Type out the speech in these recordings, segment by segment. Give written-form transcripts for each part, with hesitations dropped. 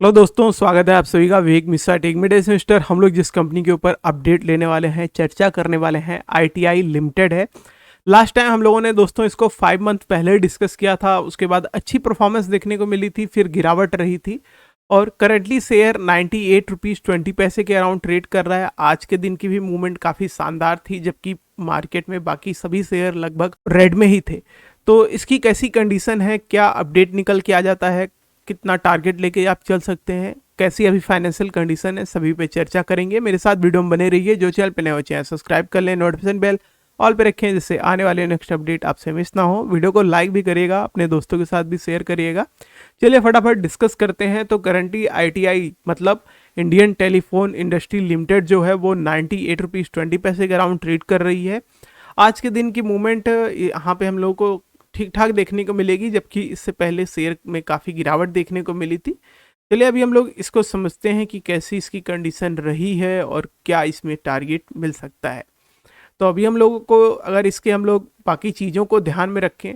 Hello दोस्तों, स्वागत है आप सभी का विवेक मिश्रा टेक मीडिया इन्वेस्टर। हम लोग जिस कंपनी के ऊपर अपडेट लेने वाले हैं, चर्चा करने वाले हैं, ITI लिमिटेड है। लास्ट टाइम हम लोगों ने दोस्तों इसको 5 मंथ पहले डिस्कस किया था। उसके बाद अच्छी परफॉर्मेंस देखने को मिली थी, फिर गिरावट रही थी और करंटली शेयर 98 रुपीज़ 20 पैसे के अराउंड ट्रेड कर रहा है। आज के दिन की भी मूवमेंट काफ़ी शानदार थी, जबकि मार्केट में बाकी सभी शेयर लगभग रेड में ही थे। तो इसकी कैसी कंडीशन है, क्या अपडेट निकल के आ जाता है, कितना टारगेट लेके आप चल सकते हैं, कैसी अभी फाइनेंशियल कंडीशन है, सभी पे चर्चा करेंगे। मेरे साथ वीडियो में बने रहिए। जो चैनल पे नए हो चैनल सब्सक्राइब कर लें, नोटिफिकेशन बेल ऑल पे रखें, जिससे आने वाले नेक्स्ट अपडेट आपसे मिस ना हो। वीडियो को लाइक भी करिएगा, अपने दोस्तों के साथ भी शेयर करिएगा। चलिए फटाफट डिस्कस करते हैं। तो करंटली ITI मतलब इंडियन टेलीफोन इंडस्ट्री लिमिटेड जो है वो 98 रुपीज़ 20 पैसे के अराउंड ट्रेड कर रही है। आज के दिन की मूवमेंट यहाँ पे हम लोगों को ठीक ठाक देखने को मिलेगी, जबकि इससे पहले शेयर में काफ़ी गिरावट देखने को मिली थी। चलिए अभी हम लोग इसको समझते हैं कि कैसी इसकी कंडीशन रही है और क्या इसमें टारगेट मिल सकता है। तो अभी हम लोगों को अगर इसके हम लोग बाकी चीज़ों को ध्यान में रखें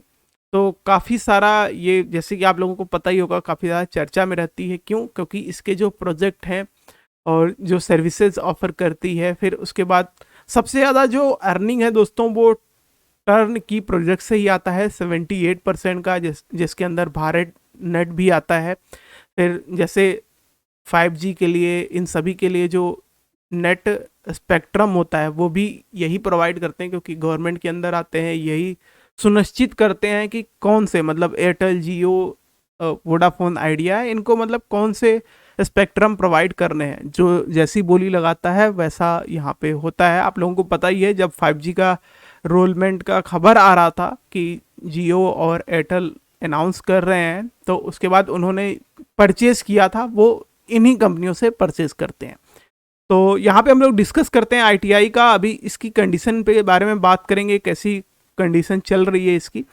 तो काफ़ी सारा ये, जैसे कि आप लोगों को पता ही होगा, काफ़ी ज़्यादा चर्चा में रहती है। क्यों? क्योंकि इसके जो प्रोजेक्ट हैं और जो सर्विसेज ऑफर करती है, फिर उसके बाद सबसे ज़्यादा जो अर्निंग है दोस्तों वो टर्न की प्रोजेक्ट से ही आता है 78% का, जिसके अंदर भारत नेट भी आता है। फिर जैसे 5G के लिए, इन सभी के लिए जो नेट स्पेक्ट्रम होता है वो भी यही प्रोवाइड करते हैं, क्योंकि गवर्नमेंट के अंदर आते हैं, यही सुनिश्चित करते हैं कि कौन से, मतलब एयरटेल, जियो, वोडाफोन, आइडिया, इनको मतलब कौन से स्पेक्ट्रम प्रोवाइड करने हैं। जो जैसी बोली लगाता है वैसा यहाँ पे होता है। आप लोगों को पता ही है, जब 5G का रोलमेंट का खबर आ रहा था कि जियो और एयरटेल अनाउंस कर रहे हैं, तो उसके बाद उन्होंने परचेज किया था, वो इन्हीं कंपनियों से परचेज करते हैं। तो यहाँ पे हम लोग डिस्कस करते हैं ITI का। अभी इसकी कंडीशन पे बारे में बात करेंगे, कैसी कंडीशन चल रही है इसकी।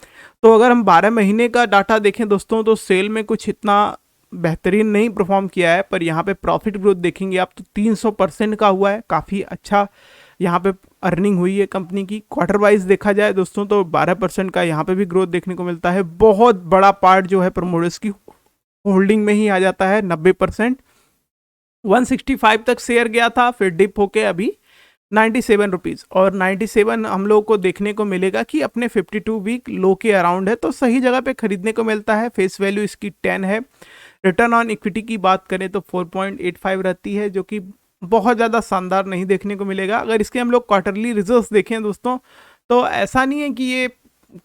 तो अगर हम 12 महीने का डाटा देखें दोस्तों, तो सेल में कुछ इतना बेहतरीन नहीं परफॉर्म किया है, पर यहाँ पे प्रॉफिट ग्रोथ देखेंगे आप तो 300% का हुआ है। काफ़ी अच्छा यहाँ पे अर्निंग हुई है कंपनी की। क्वार्टर वाइज देखा जाए दोस्तों तो 12% का यहाँ पे भी ग्रोथ देखने को मिलता है। बहुत बड़ा पार्ट जो है प्रमोटर्स की होल्डिंग में ही आ जाता है, 90%। 165 तक शेयर गया था, फिर डिप होके अभी 97 रुपीज़, और 97 हम लोग को देखने को मिलेगा कि अपने 52 वीक लो के अराउंड है, तो सही जगह पे खरीदने को मिलता है। फेस वैल्यू इसकी 10 है। रिटर्न ऑन इक्विटी की बात करें तो 4.85 रहती है, जो कि बहुत ज़्यादा शानदार नहीं देखने को मिलेगा। अगर इसके हम लोग क्वार्टरली रिजल्ट्स देखें दोस्तों, तो ऐसा नहीं है कि ये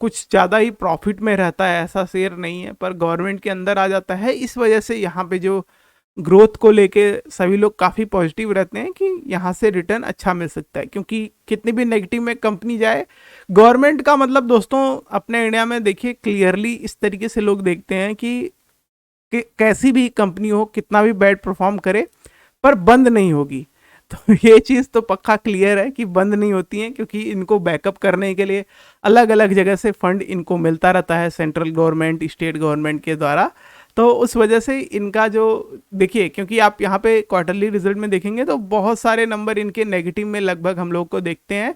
कुछ ज़्यादा ही प्रॉफिट में रहता है, ऐसा शेयर नहीं है, पर गवर्नमेंट के अंदर आ जाता है। इस वजह से यहाँ पे जो ग्रोथ को लेके सभी लोग काफ़ी पॉजिटिव रहते हैं कि यहाँ से रिटर्न अच्छा मिल सकता है। क्योंकि कितनी भी नेगेटिव में कंपनी जाए, गवर्नमेंट का मतलब दोस्तों अपने इंडिया में देखिए क्लियरली इस तरीके से लोग देखते हैं कि कैसी भी कंपनी हो, कितना भी बैड परफॉर्म करे, पर बंद नहीं होगी। तो ये चीज़ तो पक्का क्लियर है कि बंद नहीं होती हैं, क्योंकि इनको बैकअप करने के लिए अलग अलग जगह से फंड इनको मिलता रहता है, सेंट्रल गवर्नमेंट, स्टेट गवर्नमेंट के द्वारा। तो उस वजह से इनका जो देखिए, क्योंकि आप यहाँ पे क्वार्टरली रिजल्ट में देखेंगे तो बहुत सारे नंबर इनके नेगेटिव में लगभग हम लोग को देखते हैं।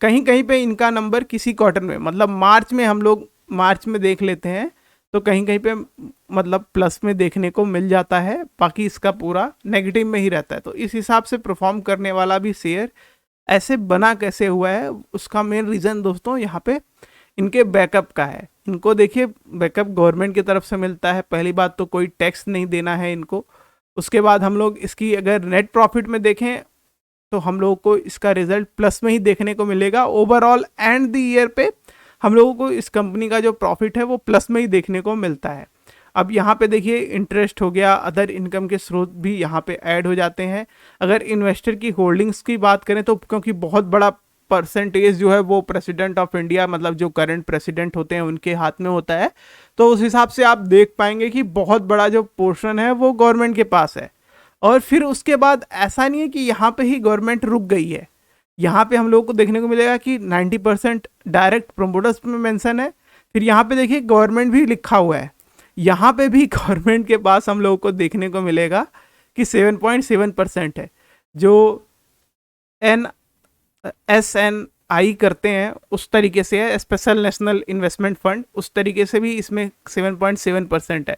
कहीं कहीं पे इनका नंबर किसी क्वार्टर में, मतलब मार्च में, हम लोग मार्च में देख लेते हैं तो कहीं कहीं पे मतलब प्लस में देखने को मिल जाता है, बाकी इसका पूरा नेगेटिव में ही रहता है। तो इस हिसाब से परफॉर्म करने वाला भी शेयर ऐसे बना कैसे हुआ है, उसका मेन रीज़न दोस्तों यहाँ पे इनके बैकअप का है। इनको देखिए बैकअप गवर्नमेंट की तरफ से मिलता है। पहली बात तो कोई टैक्स नहीं देना है इनको। उसके बाद हम लोग इसकी अगर नेट प्रॉफिट में देखें तो हम लोगों को इसका रिजल्ट प्लस में ही देखने को मिलेगा। ओवरऑल एंड द ईयर पे हम लोगों को इस कंपनी का जो प्रॉफिट है वो प्लस में ही देखने को मिलता है। अब यहाँ पे देखिए इंटरेस्ट हो गया, अदर इनकम के स्रोत भी यहाँ पे ऐड हो जाते हैं। अगर इन्वेस्टर की होल्डिंग्स की बात करें तो क्योंकि बहुत बड़ा परसेंटेज जो है वो प्रेसिडेंट ऑफ इंडिया, मतलब जो करंट प्रेसिडेंट होते हैं उनके हाथ में होता है, तो उस हिसाब से आप देख पाएंगे कि बहुत बड़ा जो पोर्शन है वो गवर्नमेंट के पास है। और फिर उसके बाद ऐसा नहीं है कि यहाँ पे ही गवर्नमेंट रुक गई है। यहाँ पे हम लोगों को देखने को मिलेगा कि 90% डायरेक्ट प्रमोटर्स में मेंशन है। फिर यहाँ पे देखिए गवर्नमेंट भी लिखा हुआ है। यहाँ पे भी गवर्नमेंट के पास हम लोगों को देखने को मिलेगा कि 7.7% है। जो SNI करते हैं उस तरीके से है, स्पेशल नेशनल इन्वेस्टमेंट फंड, उस तरीके से भी इसमें 7.7% है।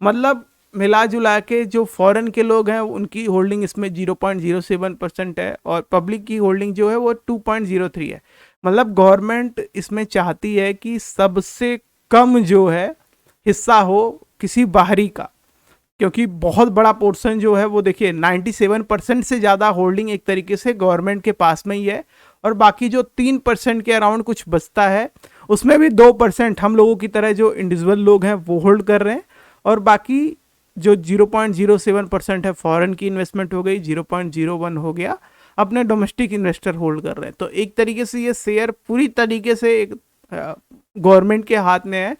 मतलब मिला जुला के जो फॉरेन के लोग हैं उनकी होल्डिंग इसमें 0.07% है और पब्लिक की होल्डिंग जो है वो 2.03 है। मतलब गवर्नमेंट इसमें चाहती है कि सबसे कम जो है हिस्सा हो किसी बाहरी का, क्योंकि बहुत बड़ा पोर्शन जो है वो देखिए 97% से ज़्यादा होल्डिंग एक तरीके से गवर्नमेंट के पास में ही है, और बाकी जो 3% के अराउंड कुछ बचता है उसमें भी 2% हम लोगों की तरह जो इंडिविजुअल लोग हैं वो होल्ड कर रहे हैं, और बाकी जो 0.07% है फॉरेन की इन्वेस्टमेंट हो गई, 0.01 हो गया अपने डोमेस्टिक इन्वेस्टर होल्ड कर रहे हैं। तो एक तरीके से ये शेयर पूरी तरीके से एक गवर्नमेंट के हाथ में है।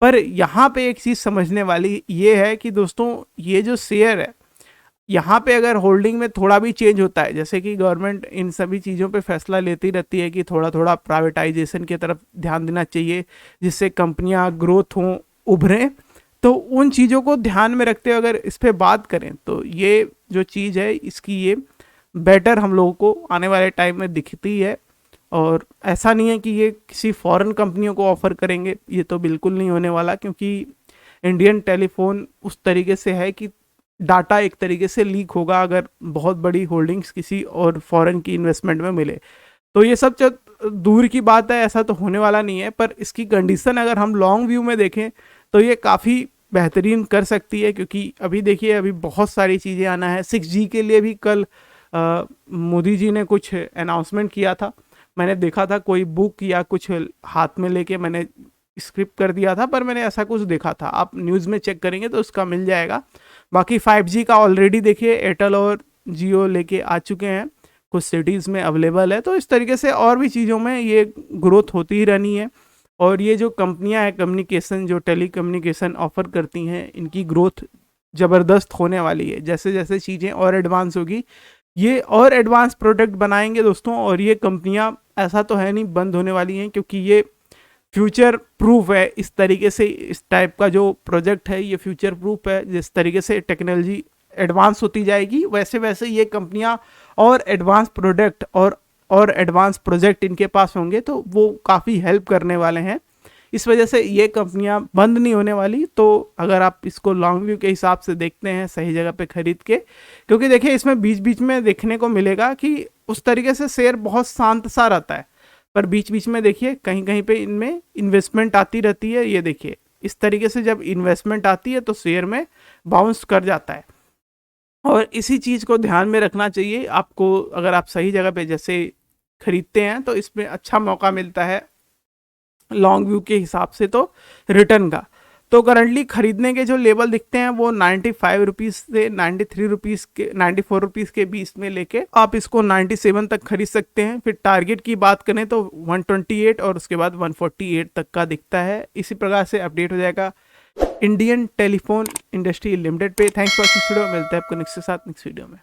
पर यहाँ पे एक चीज़ समझने वाली ये है कि दोस्तों ये जो शेयर है यहाँ पे अगर होल्डिंग में थोड़ा भी चेंज होता है, जैसे कि गवर्नमेंट इन सभी चीज़ों पे फैसला लेती रहती है कि थोड़ा थोड़ा प्राइवेटाइजेशन की तरफ ध्यान देना चाहिए जिससे कंपनियां ग्रोथ हों, उभरें, तो उन चीज़ों को ध्यान में रखते हुए अगर इस पर बात करें तो ये जो चीज़ है इसकी ये बेटर हम लोगों को आने वाले टाइम में दिखती है। और ऐसा नहीं है कि ये किसी फॉरेन कंपनियों को ऑफर करेंगे, ये तो बिल्कुल नहीं होने वाला, क्योंकि इंडियन टेलीफोन उस तरीके से है कि डाटा एक तरीके से लीक होगा अगर बहुत बड़ी होल्डिंग्स किसी और फॉरेन की इन्वेस्टमेंट में मिले। तो ये सब दूर की बात है, ऐसा तो होने वाला नहीं है। पर इसकी कंडीशन अगर हम लॉन्ग व्यू में देखें तो ये काफ़ी बेहतरीन कर सकती है, क्योंकि अभी देखिए अभी बहुत सारी चीज़ें आना है। 6G के लिए भी कल मोदी जी ने कुछ अनाउंसमेंट किया था, मैंने देखा था कोई बुक या कुछ हाथ में लेके मैंने स्क्रिप्ट कर दिया था, पर मैंने ऐसा कुछ देखा था, आप न्यूज़ में चेक करेंगे तो उसका मिल जाएगा। बाकी 5G का ऑलरेडी देखिए एयरटेल और जियो लेके आ चुके हैं, कुछ सिटीज़ में अवेलेबल है। तो इस तरीके से और भी चीज़ों में ये ग्रोथ होती ही रहनी है। और ये जो कंपनियां हैं कम्युनिकेशन, जो टेली कम्युनिकेशन ऑफर करती हैं, इनकी ग्रोथ ज़बरदस्त होने वाली है। जैसे जैसे चीज़ें और एडवांस होगी ये और एडवांस प्रोडक्ट बनाएंगे दोस्तों, और ये कंपनियां ऐसा तो है नहीं बंद होने वाली हैं, क्योंकि ये फ्यूचर प्रूफ है। इस तरीके से इस टाइप का जो प्रोजेक्ट है ये फ्यूचर प्रूफ है। जिस तरीके से टेक्नोलॉजी एडवांस होती जाएगी वैसे वैसे ये कंपनियां और एडवांस प्रोडक्ट और एडवांस प्रोजेक्ट इनके पास होंगे, तो वो काफ़ी हेल्प करने वाले हैं। इस वजह से ये कंपनियां बंद नहीं होने वाली। तो अगर आप इसको लॉन्ग व्यू के हिसाब से देखते हैं सही जगह पे खरीद के, क्योंकि देखिए इसमें बीच बीच में देखने को मिलेगा कि उस तरीके से शेयर बहुत शांत सा रहता है, पर बीच बीच में देखिए कहीं कहीं पे इनमें इन्वेस्टमेंट आती रहती है। ये देखिए इस तरीके से जब इन्वेस्टमेंट आती है तो शेयर में बाउंस कर जाता है, और इसी चीज़ को ध्यान में रखना चाहिए आपको। अगर आप सही जगह पे जैसे खरीदते हैं तो इसमें अच्छा मौका मिलता है लॉन्ग व्यू के हिसाब से तो रिटर्न का। तो करंटली खरीदने के जो लेवल दिखते हैं वो 95 रुपीज़ से 93 रुपीज़ के 94 रुपीज़ के बीच में लेके आप इसको 97 तक खरीद सकते हैं। फिर टारगेट की बात करें तो 128 और उसके बाद 148 तक का दिखता है। इसी प्रकार से अपडेट हो जाएगा इंडियन टेलीफोन इंडस्ट्री लिमिटेड पे। थैंक्स फॉर वॉचिंग वीडियो, मिलते हैं आपको नेक्स्ट के साथ नेक्स्ट वीडियो में।